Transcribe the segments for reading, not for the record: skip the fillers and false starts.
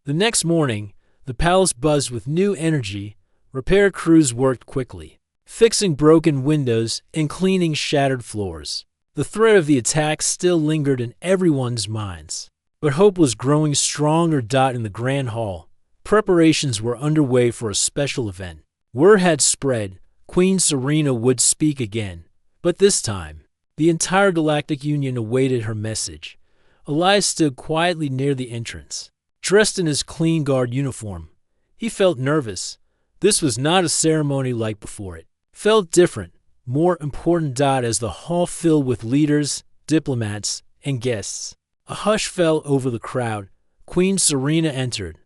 The next morning, the palace buzzed with new energy. Repair crews worked quickly, fixing broken windows and cleaning shattered floors. The threat of the attack still lingered in everyone's minds, but hope was growing stronger. In the Grand Hall, preparations were underway for a special event. Word had spread Queen Serena would speak again, but this time, the entire Galactic Union awaited her message. Elias stood quietly near the entrance, dressed in his clean guard uniform. He felt nervous. This was not a ceremony like before. It felt different, more important. As the hall filled with leaders, diplomats, and guests, a hush fell over the crowd. Queen Serena entered,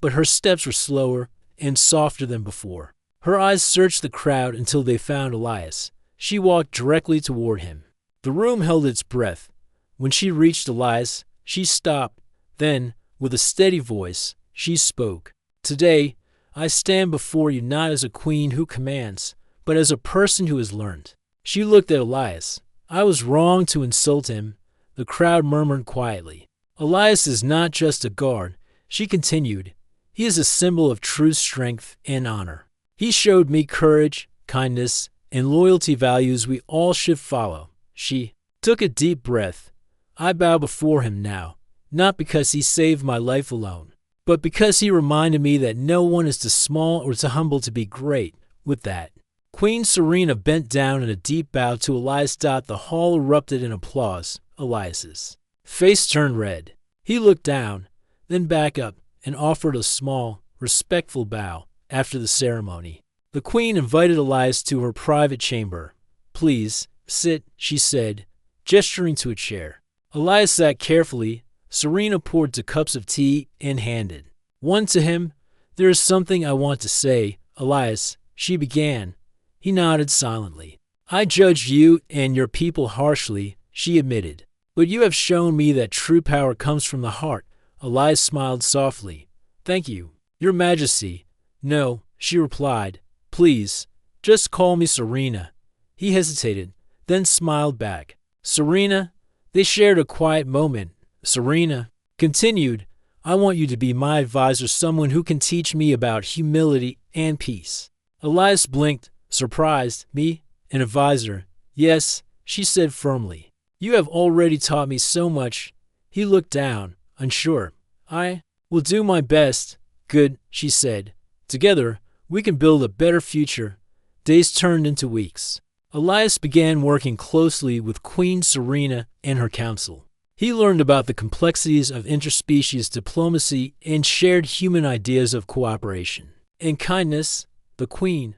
but her steps were slower and softer than before. Her eyes searched the crowd until they found Elias. She walked directly toward him. The room held its breath. When she reached Elias, she stopped. Then, with a steady voice, she spoke. "Today, I stand before you not as a queen who commands, but as a person who has learned." She looked at Elias. "I was wrong to insult him," the crowd murmured quietly. "Elias is not just a guard," she continued. "He is a symbol of true strength and honor. He showed me courage, kindness, and loyalty, values we all should follow." She took a deep breath. "I bow before him now, not because he saved my life alone, but because he reminded me that no one is too small or too humble to be great." With that, Queen Serena bent down in a deep bow to Elias. The hall erupted in applause. Elias's face turned red. He looked down, then back up, and offered a small, respectful bow. After the ceremony, the queen invited Elias to her private chamber. "Please, sit," she said, gesturing to a chair. Elias sat carefully. Serena poured 2 cups of tea and handed one to him. "There is something I want to say, Elias," she began. He nodded silently. "I judged you and your people harshly," she admitted. "But you have shown me that true power comes from the heart." Elias smiled softly. "Thank you, Your Majesty." "No," she replied. "Please, just call me Serena." He hesitated, then smiled back. "Serena." They shared a quiet moment. Serena continued, "I want you to be my advisor, someone who can teach me about humility and peace." Elias blinked, surprised. "Me? An advisor?" "Yes," she said firmly. "You have already taught me so much." He looked down, unsure. "I will do my best." "Good," she said. "Together, we can build a better future." Days turned into weeks. Elias began working closely with Queen Serena and her council. He learned about the complexities of interspecies diplomacy and shared human ideas of cooperation and kindness. The queen,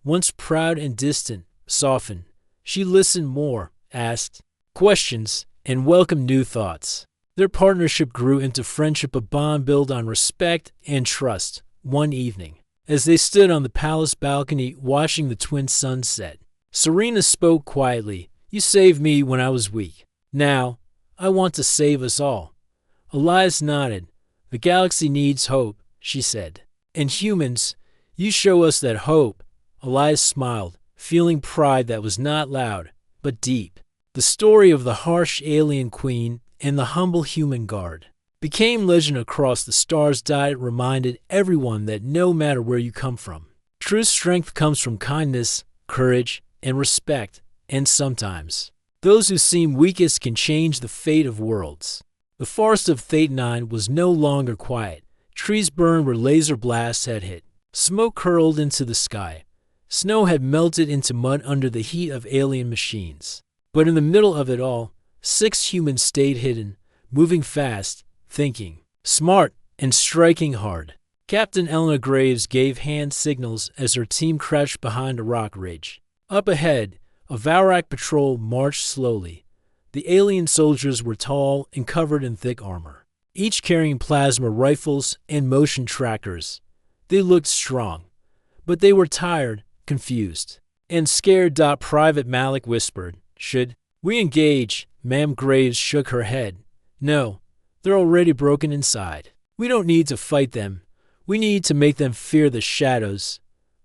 once proud and distant, softened. She listened more, asked questions, and welcomed new thoughts. Their partnership grew into friendship, a bond built on respect and trust. One evening, as they stood on the palace balcony watching the twin suns set, Serena spoke quietly. "You saved me when I was weak. Now, I want to save us all." Elias nodded. "The galaxy needs hope," she said. "And humans, you show us that hope." Elias smiled, feeling pride that was not loud, but deep. The story of the harsh alien queen and the humble human guard became legend across the stars. It reminded everyone that no matter where you come from, true strength comes from kindness, courage, and respect, and sometimes those who seem weakest can change the fate of worlds. The forest of Theta-9 was no longer quiet. Trees burned where laser blasts had hit. Smoke curled into the sky. Snow had melted into mud under the heat of alien machines. But in the middle of it all, 6 humans stayed hidden, moving fast, thinking, smart, and striking hard. Captain Eleanor Graves gave hand signals as her team crouched behind a rock ridge. Up ahead, a Valrak patrol marched slowly. The alien soldiers were tall and covered in thick armor, each carrying plasma rifles and motion trackers. They looked strong, but they were tired, confused, and scared. Private Malik whispered, "Should we engage?" Ma'am Graves shook her head. "No, they're already broken inside. We don't need to fight them. We need to make them fear the shadows."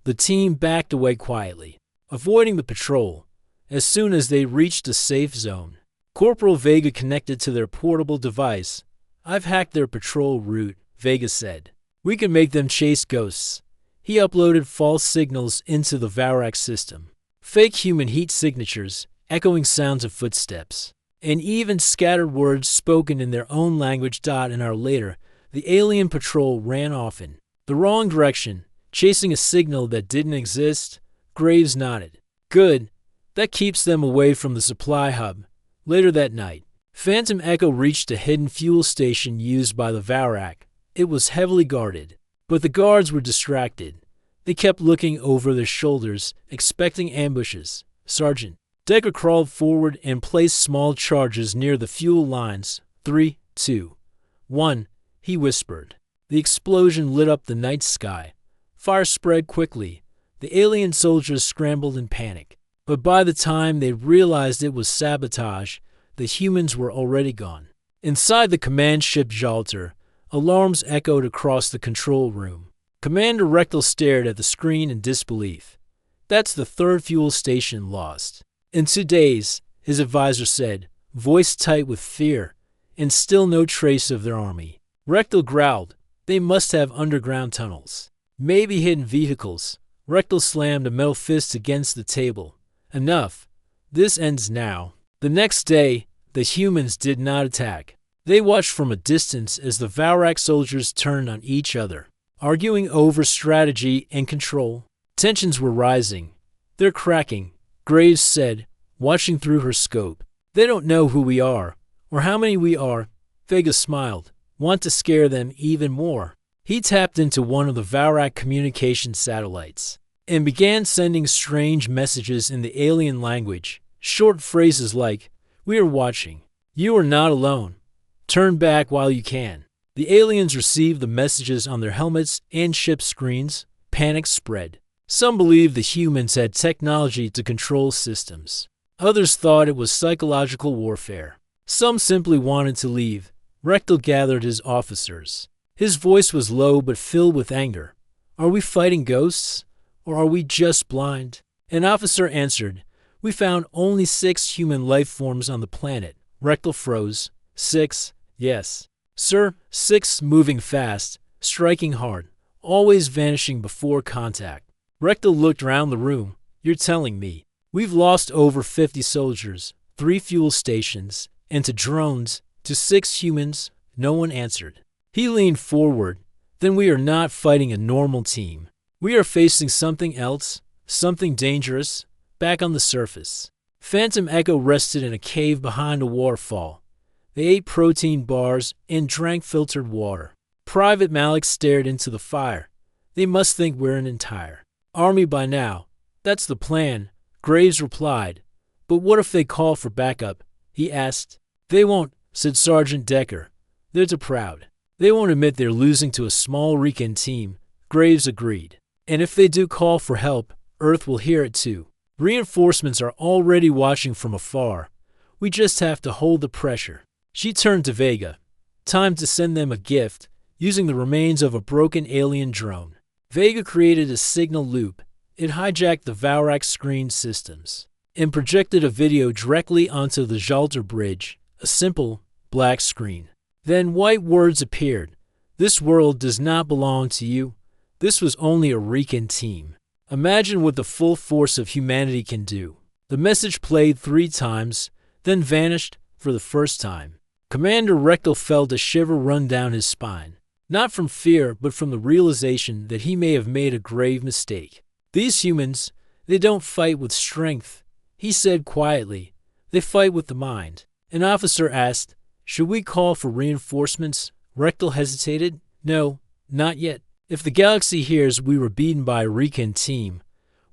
The team backed away quietly, avoiding the patrol. As soon as they reached a safe zone, Corporal Vega connected to their portable device. "I've hacked their patrol route," Vega said. We can make them chase ghosts. He uploaded false signals into the Vaurak system. Fake human heat signatures, echoing sounds of footsteps, and even scattered words spoken in their own language. An hour later, the alien patrol ran off in the wrong direction, chasing a signal that didn't exist. Graves nodded. Good. That keeps them away from the supply hub. Later that night, Phantom Echo reached a hidden fuel station used by the Vaurak. It was heavily guarded, but the guards were distracted. They kept looking over their shoulders, expecting ambushes. Sergeant Decker crawled forward and placed small charges near the fuel lines. 3, 2, 1, he whispered. The explosion lit up the night sky. Fire spread quickly. The alien soldiers scrambled in panic. But by the time they realized it was sabotage, the humans were already gone. Inside the command ship Jalter, alarms echoed across the control room. Commander Rectal stared at the screen in disbelief. That's the third fuel station lost. In 2 days, his advisor said, voice tight with fear, and still no trace of their army. Rectal growled. They must have underground tunnels. Maybe hidden vehicles. Rectal slammed a metal fist against the table. Enough. This ends now. The next day, the humans did not attack. They watched from a distance as the Vaurak soldiers turned on each other, arguing over strategy and control. Tensions were rising. They're cracking, Graves said, watching through her scope. They don't know who we are, or how many we are. Vega smiled. Want to scare them even more. He tapped into one of the Vaurak communication satellites and began sending strange messages in the alien language. Short phrases like, we are watching. You are not alone. Turn back while you can. The aliens received the messages on their helmets and ship screens. Panic spread. Some believed the humans had technology to control systems. Others thought it was psychological warfare. Some simply wanted to leave. Rectal gathered his officers. His voice was low but filled with anger. Are we fighting ghosts? Or are we just blind? An officer answered, we found only 6 human life forms on the planet. Rectal froze. 6, yes. Sir, 6 moving fast, striking hard, always vanishing before contact. Rectal looked around the room. You're telling me. We've lost over 50 soldiers, 3 fuel stations, and to drones, to 6 humans. No one answered. He leaned forward. Then we are not fighting a normal team. We are facing something else, something dangerous, back on the surface. Phantom Echo rested in a cave behind a waterfall. They ate protein bars and drank filtered water. Private Malik stared into the fire. They must think we're an entire army by now. That's the plan, Graves replied. But what if they call for backup? He asked. They won't, said Sergeant Decker. They're too proud. They won't admit they're losing to a small Recon team. Graves agreed. And if they do call for help, Earth will hear it too. Reinforcements are already watching from afar. We just have to hold the pressure. She turned to Vega. Time to send them a gift, using the remains of a broken alien drone. Vega created a signal loop. It hijacked the Vaurak screen systems and projected a video directly onto the Jalter bridge, a simple, black screen. Then white words appeared. This world does not belong to you. This was only a Recon team. Imagine what the full force of humanity can do. The message played 3 times, then vanished for the first time. Commander Rectal felt a shiver run down his spine. Not from fear, but from the realization that he may have made a grave mistake. These humans, they don't fight with strength, he said quietly. They fight with the mind. An officer asked, should we call for reinforcements? Rectal hesitated. No, not yet. If the galaxy hears we were beaten by a Recon team,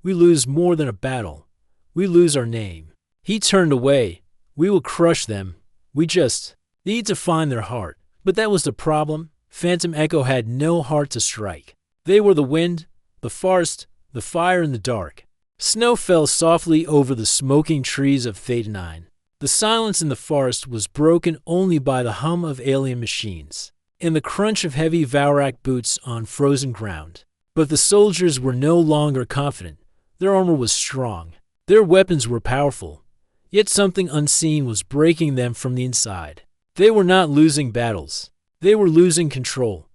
we lose more than a battle. We lose our name. He turned away. We will crush them. We just need to find their heart. But that was the problem. Phantom Echo had no heart to strike. They were the wind, the forest, the fire in the dark. Snow fell softly over the smoking trees of Theta 9. The silence in the forest was broken only by the hum of alien machines and the crunch of heavy Vaurak boots on frozen ground. But the soldiers were no longer confident. Their armor was strong. Their weapons were powerful. Yet something unseen was breaking them from the inside. They were not losing battles. They were losing control.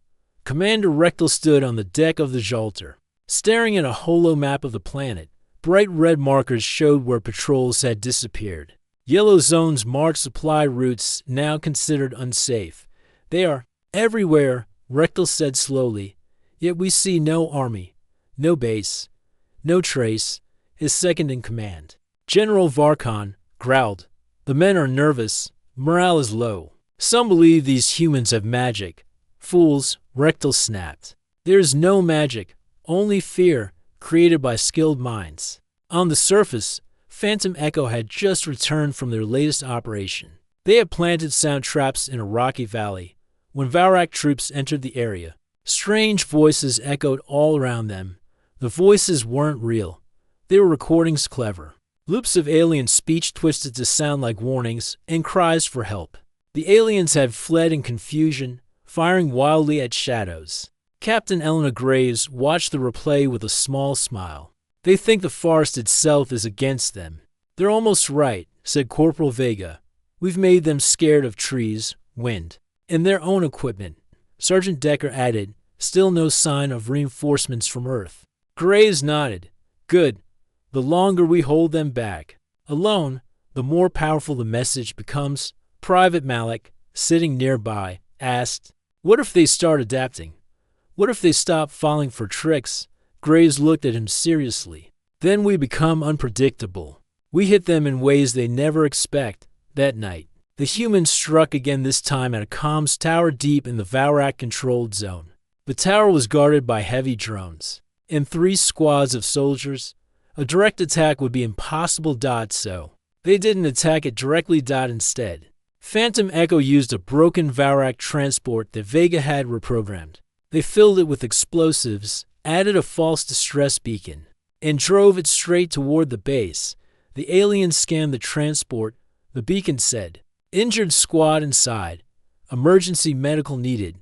Commander Rectal stood on the deck of the Jalter, staring at a holo map of the planet. Bright red markers showed where patrols had disappeared. Yellow zones marked supply routes now considered unsafe. They are everywhere, Rectal said slowly. Yet we see no army, no base, no trace. His second in command, General Varkon, growled. The men are nervous. Morale is low. Some believe these humans have magic. Fools, Rectal snapped. There is no magic, only fear, created by skilled minds. On the surface, Phantom Echo had just returned from their latest operation. They had planted sound traps in a rocky valley. When Vaurak troops entered the area, strange voices echoed all around them. The voices weren't real. They were recordings clever. Loops of alien speech twisted to sound like warnings and cries for help. The aliens had fled in confusion, firing wildly at shadows. Captain Elena Graves watched the replay with a small smile. They think the forest itself is against them. They're almost right, said Corporal Vega. We've made them scared of trees, wind, and their own equipment. Sergeant Decker added, still no sign of reinforcements from Earth. Graves nodded. Good. The longer we hold them back, alone, the more powerful the message becomes. Private Malik, sitting nearby, asked, what if they start adapting? What if they stop falling for tricks? Graves looked at him seriously. Then we become unpredictable. We hit them in ways they never expect. That night, the humans struck again, this time at a comms tower deep in the Vaurak-controlled zone. The tower was guarded by heavy drones and 3 squads of soldiers. A direct attack would be impossible. So they didn't attack it directly. Instead, Phantom Echo used a broken Vaurak transport that Vega had reprogrammed. They filled it with explosives, added a false distress beacon, and drove it straight toward the base. The aliens scanned the transport. The beacon said, injured squad inside. Emergency medical needed.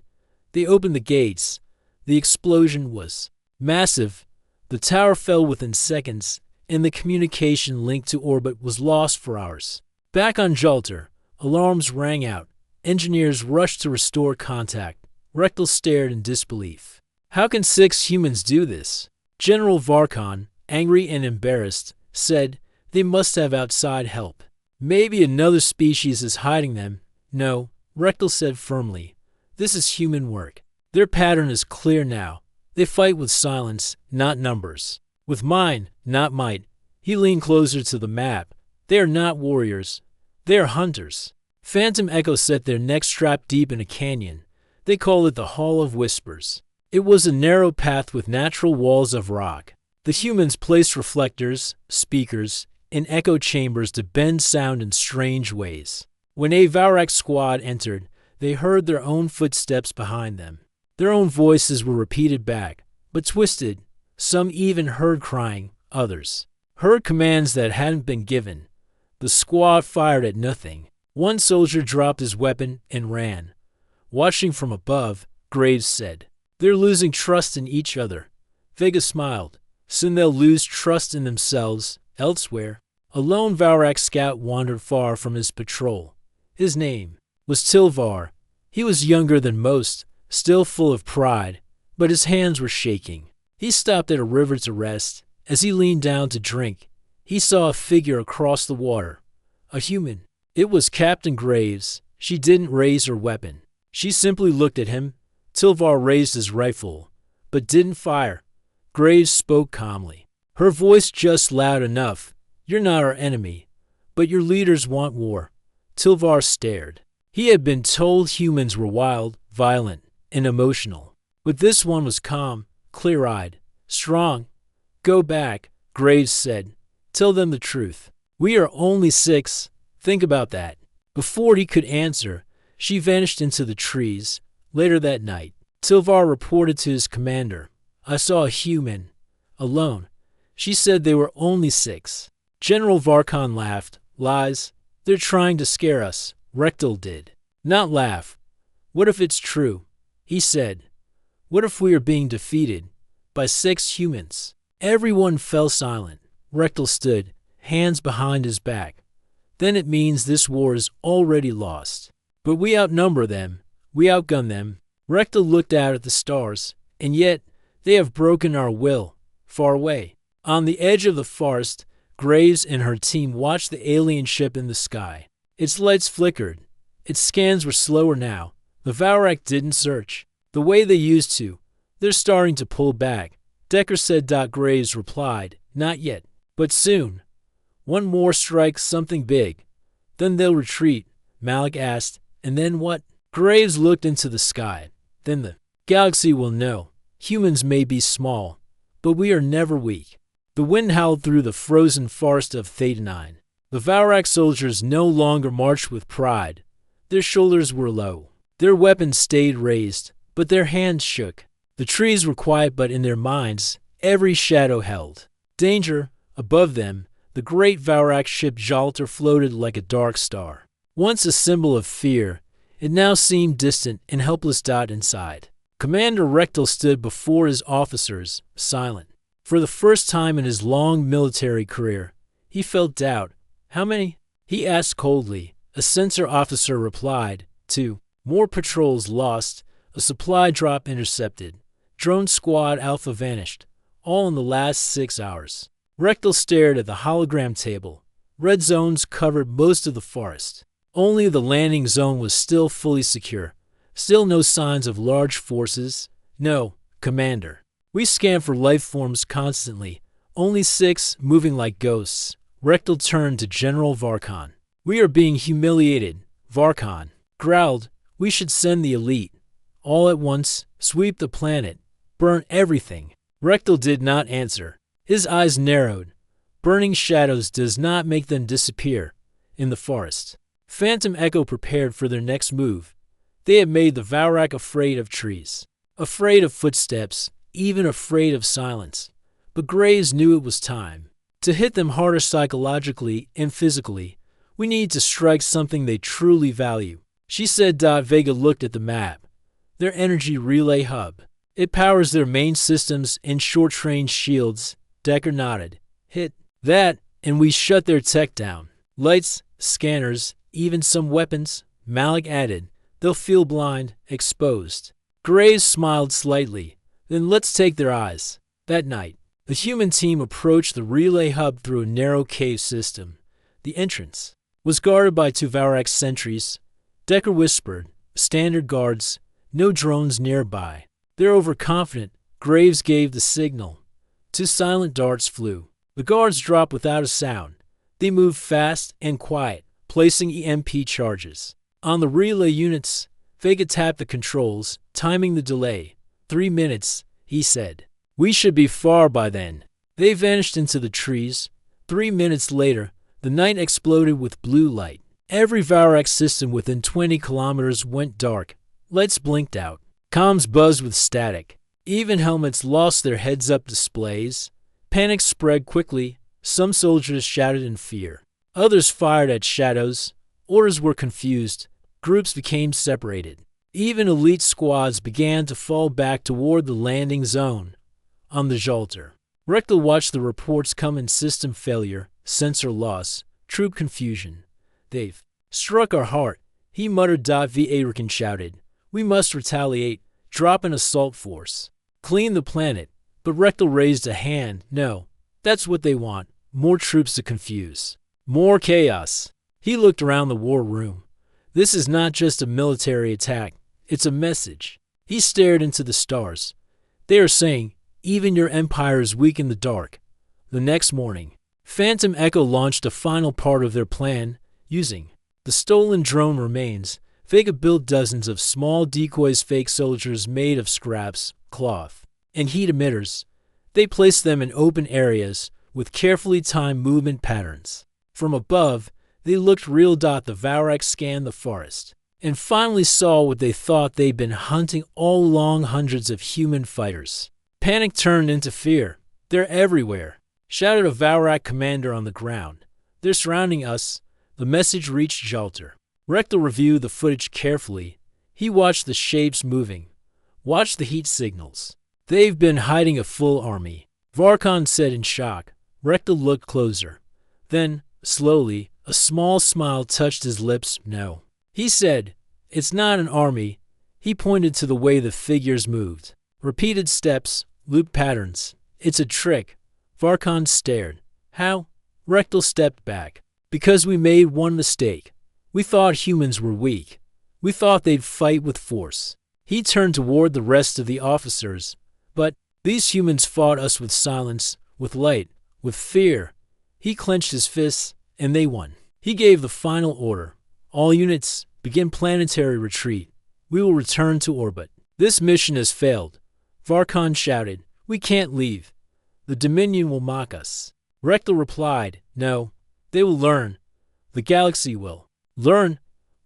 They opened the gates. The explosion was massive. The tower fell within seconds, and the communication link to orbit was lost for hours. Back on Jalter, alarms rang out. Engineers rushed to restore contact. Rectal stared in disbelief. How can 6 humans do this? General Varkon, angry and embarrassed, said they must have outside help. Maybe another species is hiding them. No, Rectal said firmly. This is human work. Their pattern is clear now. They fight with silence, not numbers. With mind, not might. He leaned closer to the map. They are not warriors. They are hunters. Phantom Echo set their necks strapped deep in a canyon. They call it the Hall of Whispers. It was a narrow path with natural walls of rock. The humans placed reflectors, speakers, and echo chambers to bend sound in strange ways. When a Vaurak squad entered, they heard their own footsteps behind them. Their own voices were repeated back, but twisted. Some even heard crying, others heard commands that hadn't been given. The squad fired at nothing. One soldier dropped his weapon and ran. Watching from above, Graves said, they're losing trust in each other. Vega smiled. Soon they'll lose trust in themselves, elsewhere. A lone Vaurak scout wandered far from his patrol. His name was Tilvar. He was younger than most, still full of pride, but his hands were shaking. He stopped at a river to rest. As he leaned down to drink, he saw a figure across the water. A human. It was Captain Graves. She didn't raise her weapon. She simply looked at him. Tilvar raised his rifle, but didn't fire. Graves spoke calmly. Her voice just loud enough. You're not our enemy, but your leaders want war. Tilvar stared. He had been told humans were wild, violent, and emotional. But this one was calm, clear-eyed, strong. Go back, Graves said. Tell them the truth. We are only 6. Think about that. Before he could answer, she vanished into the trees. Later that night, Tilvar reported to his commander. I saw a human. Alone. She said they were only 6. General Varkon laughed. Lies. They're trying to scare us. Rectal did. Not laugh. What if it's true? He said. What if we are being defeated by 6 humans? Everyone fell silent. Rectal stood, hands behind his back. Then it means this war is already lost. But we outnumber them. We outgun them. Rectal looked out at the stars, and yet they have broken our will. Far away, on the edge of the forest, Graves and her team watched the alien ship in the sky. Its lights flickered. Its scans were slower now. The Valrak didn't search the way they used to. They're starting to pull back, Decker said. Graves replied, not yet, but soon. One more strike, something big. Then they'll retreat, Malik asked. And then what? Graves looked into the sky. Then the galaxy will know. Humans may be small, but we are never weak. The wind howled through the frozen forest of Theta 9. The Valrak soldiers no longer marched with pride. Their shoulders were low. Their weapons stayed raised, but their hands shook. The trees were quiet, but in their minds, every shadow held danger. Above them, the great Valrak ship Jalter floated like a dark star. Once a symbol of fear, it now seemed distant and helpless. Inside, Commander Rectal stood before his officers, silent. For the first time in his long military career, he felt doubt. How many? He asked coldly. A sensor officer replied, 2. More patrols lost, a supply drop intercepted. Drone Squad Alpha vanished, all in the last 6 hours. Rectal stared at the hologram table. Red zones covered most of the forest. Only the landing zone was still fully secure. Still no signs of large forces. No, Commander. We scan for life forms constantly. Only 6, moving like ghosts. Rectal turned to General Varkon. We are being humiliated. Varkon growled. We should send the elite. All at once, sweep the planet. Burn everything. Rectal did not answer. His eyes narrowed. Burning shadows does not make them disappear. In the forest, Phantom Echo prepared for their next move. They had made the Valrak afraid of trees, afraid of footsteps, even afraid of silence. But Graves knew it was time to hit them harder psychologically and physically. We need to strike something they truly value, she said. Vega looked at the map. Their energy relay hub. It powers their main systems and short-range shields. Decker nodded. Hit that, and we shut their tech down. Lights, scanners, even some weapons, Malik added. They'll feel blind, exposed. Graves smiled slightly. Then let's take their eyes. That night, the human team approached the relay hub through a narrow cave system. The entrance was guarded by 2 Valrak sentries. Decker whispered, standard guards, no drones nearby. They're overconfident. Graves gave the signal. 2 silent darts flew. The guards dropped without a sound. They moved fast and quiet, placing EMP charges on the relay units. Vega tapped the controls, timing the delay. 3 minutes, he said. We should be far by then. They vanished into the trees. 3 minutes later, the night exploded with blue light. Every Valrak system within 20 kilometers went dark. Lights blinked out. Comms buzzed with static. Even helmets lost their heads-up displays. Panic spread quickly. Some soldiers shouted in fear. Others fired at shadows. Orders were confused. Groups became separated. Even elite squads began to fall back toward the landing zone. On the Jalter, Rectal watched the reports come in: system failure, sensor loss, troop confusion. They've struck our heart, he muttered. Recon shouted. We must retaliate, drop an assault force, clean the planet. But Rectal raised a hand. No, that's what they want. More troops to confuse. More chaos. He looked around the war room. This is not just a military attack. It's a message. He stared into the stars. They are saying, even your empire is weak in the dark. The next morning, Phantom Echo launched a final part of their plan. Using the stolen drone remains, Vega built dozens of small decoys, fake soldiers made of scraps, cloth, and heat emitters. They placed them in open areas with carefully timed movement patterns. From above, they looked real. The Valrak scanned the forest and finally saw what they thought they'd been hunting all along: hundreds of human fighters. Panic turned into fear. They're everywhere, shouted a Valrak commander on the ground. They're surrounding us. The message reached Jalter. Rectal reviewed the footage carefully. He watched the shapes moving, watched the heat signals. They've been hiding a full army, Varkon said in shock. Rectal looked closer. Then, slowly, a small smile touched his lips. No, he said, it's not an army. He pointed to the way the figures moved. Repeated steps, loop patterns. It's a trick. Varkon stared. How? Rectal stepped back. Because we made one mistake. We thought humans were weak. We thought they'd fight with force. He turned toward the rest of the officers. But these humans fought us with silence, with light, with fear. He clenched his fists, and they won. He gave the final order. All units, begin planetary retreat. We will return to orbit. This mission has failed. Varkon shouted. We can't leave. The Dominion will mock us. Rectal replied, no, they will learn. The galaxy will. Learn?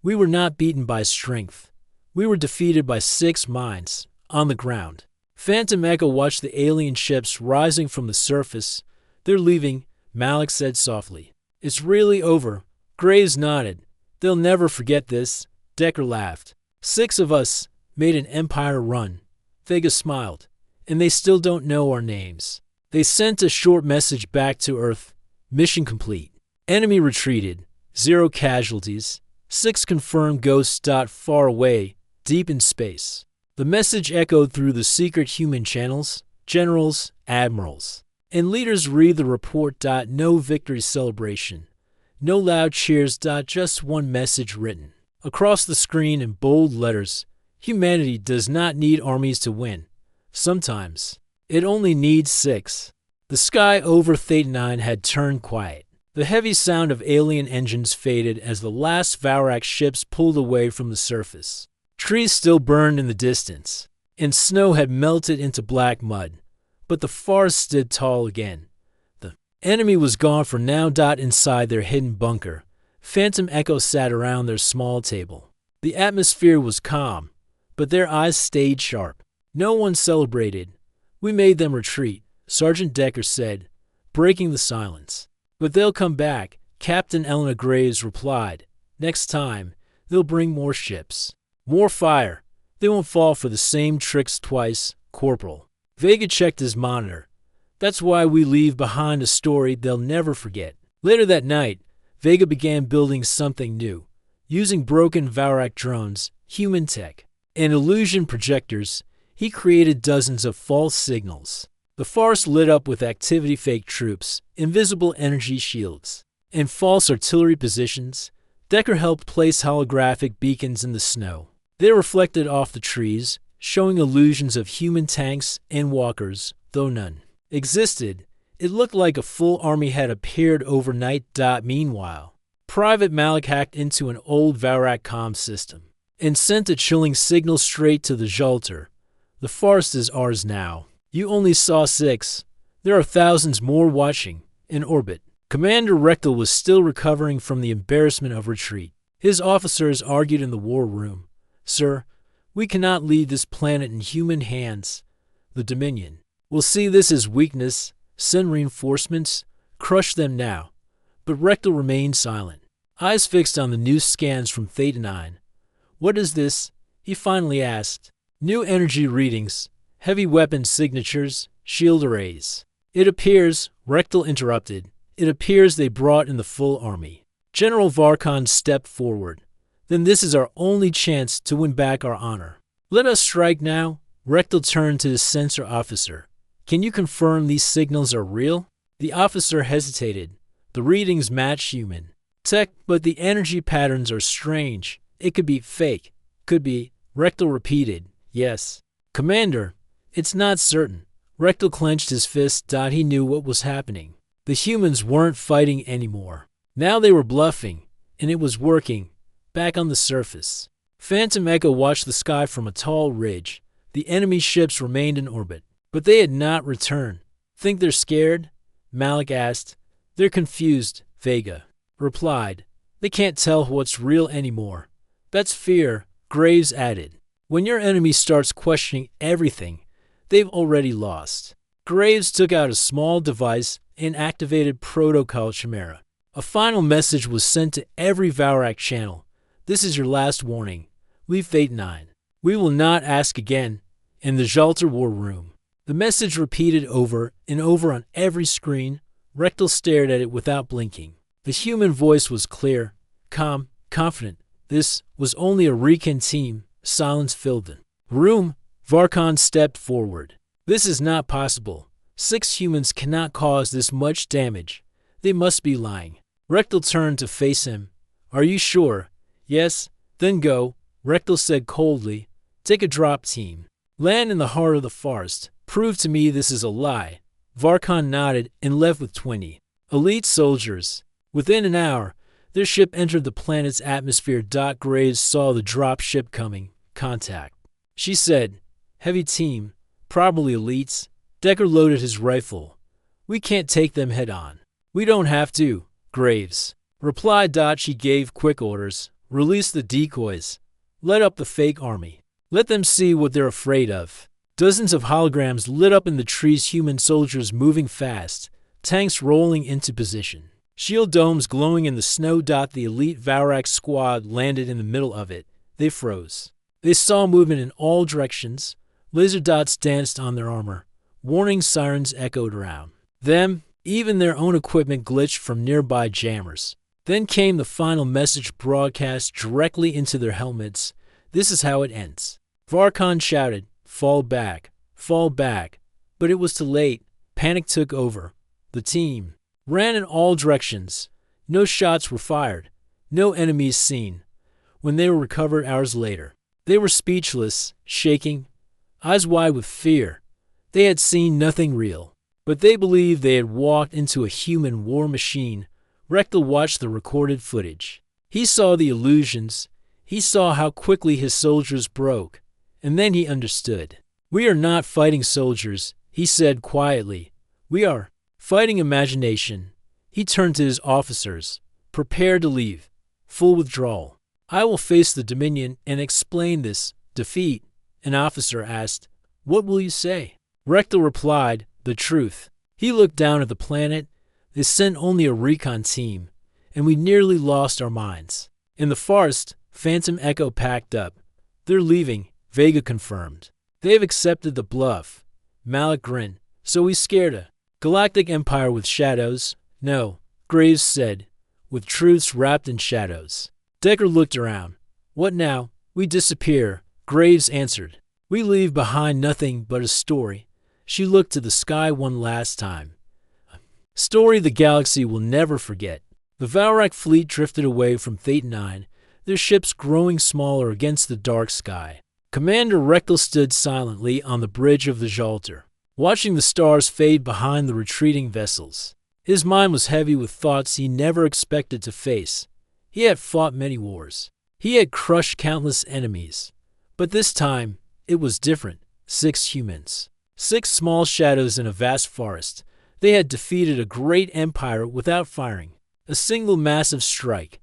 We were not beaten by strength. We were defeated by 6 minds, on the ground. Phantom Echo watched the alien ships rising from the surface. They're leaving, Malik said softly. It's really over. Graves nodded. They'll never forget this. Decker laughed. 6 of us made an empire run. Vega smiled. And they still don't know our names. They sent a short message back to Earth. Mission complete. Enemy retreated. 0 casualties. 6 confirmed ghosts. Far away, deep in space. The message echoed through the secret human channels. Generals, admirals, and leaders read the report. No victory celebration. No loud cheers. Just one message written across the screen in bold letters. Humanity does not need armies to win. Sometimes it only needs 6. The sky over Theta 9 had turned quiet. The heavy sound of alien engines faded as the last Vaurak ships pulled away from the surface. Trees still burned in the distance, and snow had melted into black mud. But the forest stood tall again. The enemy was gone for now. Inside their hidden bunker, Phantom Echo sat around their small table. The atmosphere was calm, but their eyes stayed sharp. No one celebrated. We made them retreat, Sergeant Decker said, breaking the silence. But they'll come back, Captain Elena Graves replied. Next time, they'll bring more ships. More fire. They won't fall for the same tricks twice, Corporal. Vega checked his monitor. That's why we leave behind a story they'll never forget. Later that night, Vega began building something new. Using broken Vaurak drones, human tech, and illusion projectors, he created dozens of false signals. The forest lit up with activity fake troops, invisible energy shields, and false artillery positions. Decker helped place holographic beacons in the snow. They reflected off the trees, showing illusions of human tanks and walkers, though none existed. It looked like a full army had appeared overnight. Meanwhile, Private Malik hacked into an old Vaurak comm system and sent a chilling signal straight to the Jalter. The forest is ours now. You only saw 6. There are thousands more watching, in orbit. Commander Rectal was still recovering from the embarrassment of retreat. His officers argued in the war room. Sir, we cannot leave this planet in human hands. The Dominion will see this as weakness, send reinforcements, crush them now. But Rectal remained silent, eyes fixed on the new scans from Theta 9. What is this? He finally asked. New energy readings, heavy weapon signatures, shield arrays. It appears, Rectal interrupted, it appears they brought in the full army. General Varkon stepped forward. Then this is our only chance to win back our honor. Let us strike now. Rectal turned to the sensor officer. Can you confirm these signals are real? The officer hesitated. The readings match human tech, but the energy patterns are strange. It could be fake. Could be. Rectal repeated. Yes. Commander, it's not certain. Rectal clenched his fist. He knew what was happening. The humans weren't fighting anymore. Now they were bluffing, and it was working. Back on the surface, Phantom Echo watched the sky from a tall ridge. The enemy ships remained in orbit, but they had not returned. Think they're scared? Malik asked. They're confused, Vega replied. They can't tell what's real anymore. That's fear, Graves added. When your enemy starts questioning everything, they've already lost. Graves took out a small device and activated Protocol Chimera. A final message was sent to every Vaurak channel. This is your last warning. Leave Theta 9. We will not ask again. In the Jalter war room, the message repeated over and over on every screen. Rectal stared at it without blinking. The human voice was clear, calm, confident. This was only a Recon team, Silence filled the room. Varkon stepped forward. This is not possible. 6 humans cannot cause this much damage. They must be lying. Rectal turned to face him. Are you sure? Yes. Then go, Rectal said coldly. Take a drop team. Land in the heart of the forest. Prove to me this is a lie. Varkon nodded and left with 20 elite soldiers. Within an hour, their ship entered the planet's atmosphere. Graves saw the drop ship coming. Contact. She said, heavy team, probably elites. Decker loaded his rifle. We can't take them head on. We don't have to, Graves replied. She gave quick orders. Release the decoys. Let up the fake army. Let them see what they're afraid of. Dozens of holograms lit up in the trees, human soldiers moving fast, tanks rolling into position. Shield domes glowing in the snow. The elite Vaurak squad landed in the middle of it. They froze. They saw movement in all directions. Laser dots danced on their armor. Warning sirens echoed around them. Even their own equipment glitched from nearby jammers. Then came the final message broadcast directly into their helmets. This is how it ends. Varkon shouted, fall back, fall back. But it was too late. Panic took over. The team ran in all directions. No shots were fired. No enemies seen. When they were recovered hours later, they were speechless, shaking, eyes wide with fear. They had seen nothing real, but they believed they had walked into a human war machine. Rectal watched the recorded footage. He saw the illusions. He saw how quickly his soldiers broke. And then he understood. We are not fighting soldiers, he said quietly. We are fighting imagination. He turned to his officers. Prepare to leave. Full withdrawal. I will face the Dominion and explain this defeat. An officer asked, what will you say? Rectal replied, the truth. He looked down at the planet. They sent only a recon team, and we nearly lost our minds. In the forest, Phantom Echo packed up. They're leaving, Vega confirmed. They've accepted the bluff. Malik grinned. So we scared a galactic empire with shadows? No, Graves said, with truths wrapped in shadows. Decker looked around. What now? We disappear, Graves answered. We leave behind nothing but a story. She looked to the sky one last time. Story the galaxy will never forget. The Vaurak fleet drifted away from Theta 9, their ships growing smaller against the dark sky. Commander Rectal stood silently on the bridge of the Jalter, watching the stars fade behind the retreating vessels. His mind was heavy with thoughts he never expected to face. He had fought many wars. He had crushed countless enemies. But this time, it was different. 6 humans. 6 small shadows in a vast forest. They had defeated a great empire without firing a single massive strike.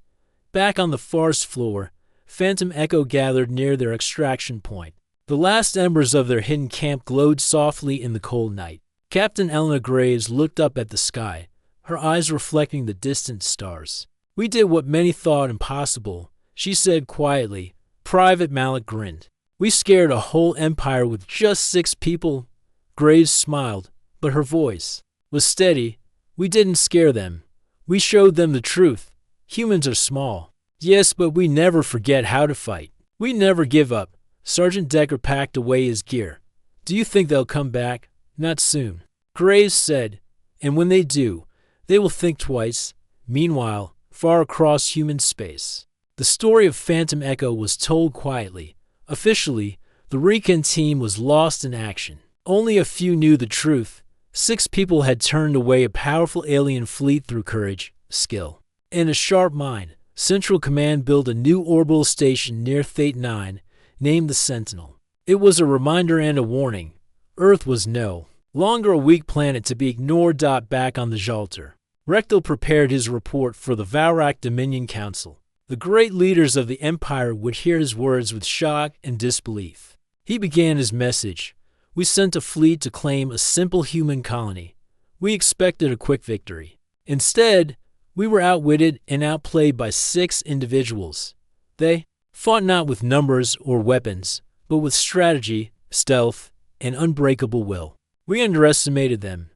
Back on the forest floor, Phantom Echo gathered near their extraction point. The last embers of their hidden camp glowed softly in the cold night. Captain Elena Graves looked up at the sky, her eyes reflecting the distant stars. We did what many thought impossible, she said quietly. Private Malik grinned. We scared a whole empire with just 6 people. Graves smiled, but her voice was steady. We didn't scare them. We showed them the truth. Humans are small. Yes, but we never forget how to fight. We never give up. Sergeant Decker packed away his gear. Do you think they'll come back? Not soon. Graves said, and when they do, they will think twice. Meanwhile, far across human space, the story of Phantom Echo was told quietly. Officially, the Recon team was lost in action. Only a few knew the truth. 6 people had turned away a powerful alien fleet through courage, skill, and a sharp mind. Central Command built a new orbital station near Theta 9, named the Sentinel. It was a reminder and a warning. Earth was no longer a weak planet to be ignored. Back on the Jalter, Rectal prepared his report for the Vaurak Dominion Council. The great leaders of the Empire would hear his words with shock and disbelief. He began his message. We sent a fleet to claim a simple human colony. We expected a quick victory. Instead, we were outwitted and outplayed by 6 individuals. They fought not with numbers or weapons, but with strategy, stealth, and unbreakable will. We underestimated them.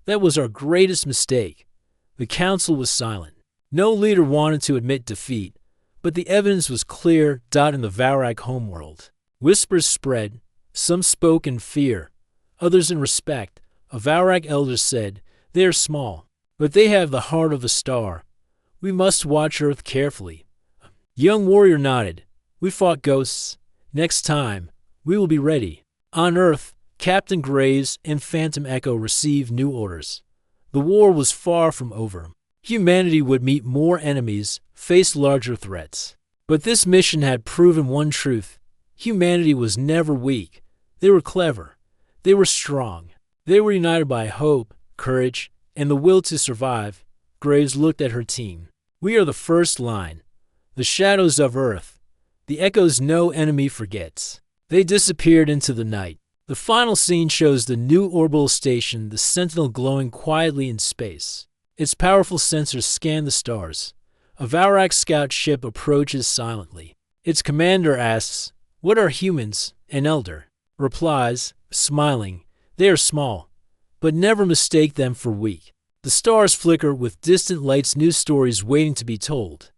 That was our greatest mistake. The council was silent. No leader wanted to admit defeat, But the evidence was clear in the Vaurak homeworld. Whispers spread. Some spoke in fear, others in respect. A Vaurak elder said, "They are small, but they have the heart of a star. We must watch Earth carefully." Young warrior nodded. "We fought ghosts. Next time, we will be ready." On Earth, Captain Graves and Phantom Echo received new orders. The war was far from over. Humanity would meet more enemies, face larger threats. But this mission had proven one truth. Humanity was never weak. They were clever. They were strong. They were united by hope, courage, and the will to survive. Graves looked at her team. "We are the first line. The shadows of Earth. The echoes no enemy forgets." They disappeared into the night. The final scene shows the new orbital station, the Sentinel, glowing quietly in space. Its powerful sensors scan the stars. A Vaurak scout ship approaches silently. Its commander asks, "What are humans?" An elder replies, smiling, "They are small, but never mistake them for weak." The stars flicker with distant lights, new stories waiting to be told.